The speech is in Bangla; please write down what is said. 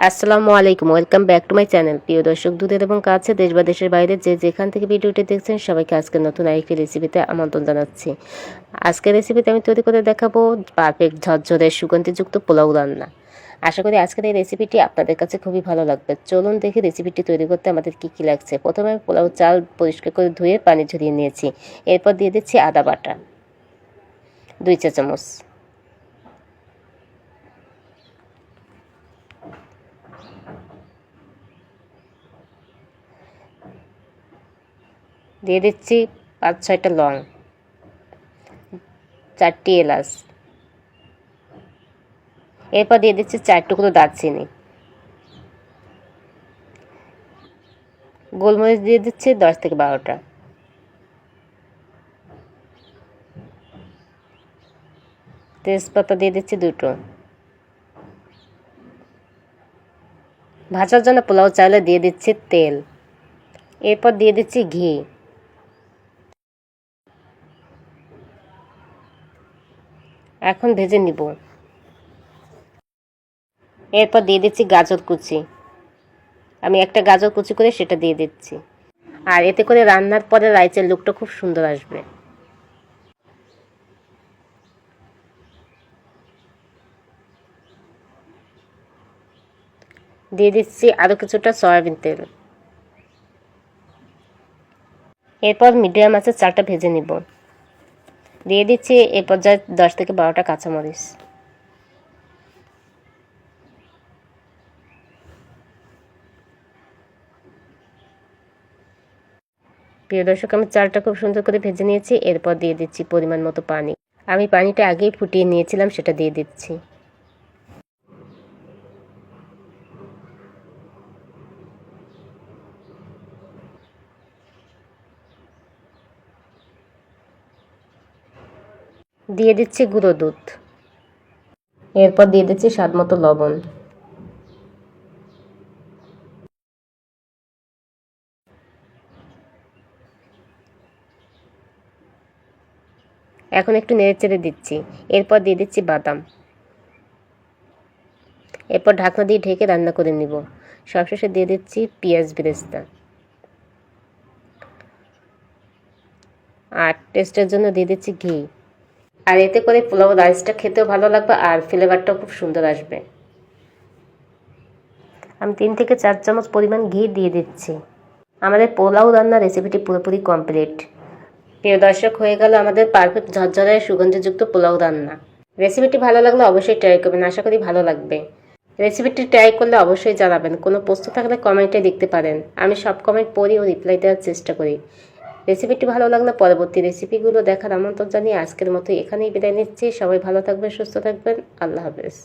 আসসালামু আলাইকুম, welcome back to my channel. প্রিয় দর্শক, দূরের এবং কাছে দেশ বা দেশের বাইরে যে যেখান থেকে ভিডিওটি দেখছেন সবাইকে আজকে নতুন আরেকটি রেসিপিতে আমন্ত্রণ জানাচ্ছি। আজকের রেসিপিতে আমি তৈরি করে দেখাবো পারফেক্ট ঝরঝরে সুগন্ধিযুক্ত পোলাও রান্না। আশা করি আজকের এই রেসিপিটি আপনাদের কাছে খুবই ভালো লাগবে। চলুন দেখি রেসিপিটি তৈরি করতে আমাদের কী কী লাগছে। প্রথমে আমি পোলাও চাল পরিষ্কার করে ধুয়ে পানি ঝরিয়ে নিয়েছি। এরপর দিয়ে দিচ্ছি আদা বাটা 2 চা চামচ, দিয়ে দিচ্ছি 5-6টা লং, 4টি এলাচ। এরপর দিয়ে দিচ্ছি 4 টুকরো দারচিনি, গোলমরিচ দিয়ে দিচ্ছি 10 থেকে 12টা, তেজপাতা দিয়ে দিচ্ছি 2টো। ভাজার জন্য পোলাও চালে দিয়ে দিচ্ছি তেল, এরপর দিয়ে দিচ্ছি ঘি। এখন ভেজে নিব। এরপর দিয়ে দিচ্ছি গাজর কুচি, আমি একটা গাজর কুচি করে সেটা দিয়ে দিচ্ছি। আর এতে করে রান্নার পরে রাইসের লুকটা খুব সুন্দর আসবে। দিয়ে দিচ্ছি আরও কিছুটা সয়াবিন তেল। এরপর মিডিয়াম আঁচে চালটা ভেজে নিব। দিয়ে দিচ্ছি এ পর্যায়ে 10 থেকে 12টা কাঁচামরিচ। প্রিয় দর্শক, আমি চালটা খুব সুন্দর করে ভেজে নিয়েছি। এরপর দিয়ে দিচ্ছি পরিমাণ মতো পানি। আমি পানিটা আগেই ফুটিয়ে নিয়েছিলাম, সেটা দিয়ে দিচ্ছি। দিয়ে দিচ্ছি গুঁড়ো দুধ। এরপর দিয়ে দিচ্ছি স্বাদ মতো লবণ। এখন একটু নেড়েচেড়ে দিচ্ছি। এরপর দিয়ে দিচ্ছি বাদাম। এরপর ঢাকনা দিয়ে ঢেকে রান্না করে নিব। সবশেষে দিয়ে দিচ্ছি পেঁয়াজ বেরেস্তা। আর টেস্টের জন্য দিয়ে দিচ্ছি ঘি। আর এতে করে পোলাও রাইসটা খেতেও ভালো লাগবে আর ফ্লেভারটাও খুব সুন্দর আসবে। আমি 3 থেকে 4 চামচ পরিমাণ ঘি দিয়ে দিচ্ছি। আমাদের পোলাও রান্নার রেসিপিটি পুরোপুরি কমপ্লিট। প্রিয় দর্শক, হয়ে গেল আমাদের পারফেক্ট ঝরঝরে সুগন্ধিযুক্ত পোলাও রান্না। রেসিপিটি ভালো লাগলে অবশ্যই ট্রাই করবেন, আশা করি ভালো লাগবে। রেসিপিটি ট্রাই করলে অবশ্যই জানাবেন। কোনো প্রশ্ন থাকলে কমেন্টে লিখতে পারেন, আমি সব কমেন্ট পড়ি ও রিপ্লাই দেওয়ার চেষ্টা করি। রেসিপিটি ভালো লাগলে পরবর্তী রেসিপিগুলো দেখার আমন্ত্রণ জানিয়ে আজকের মতো এখানেই বিদায় নিচ্ছি। সবাই ভালো থাকবেন, সুস্থ থাকবেন। আল্লাহ হাফেজ।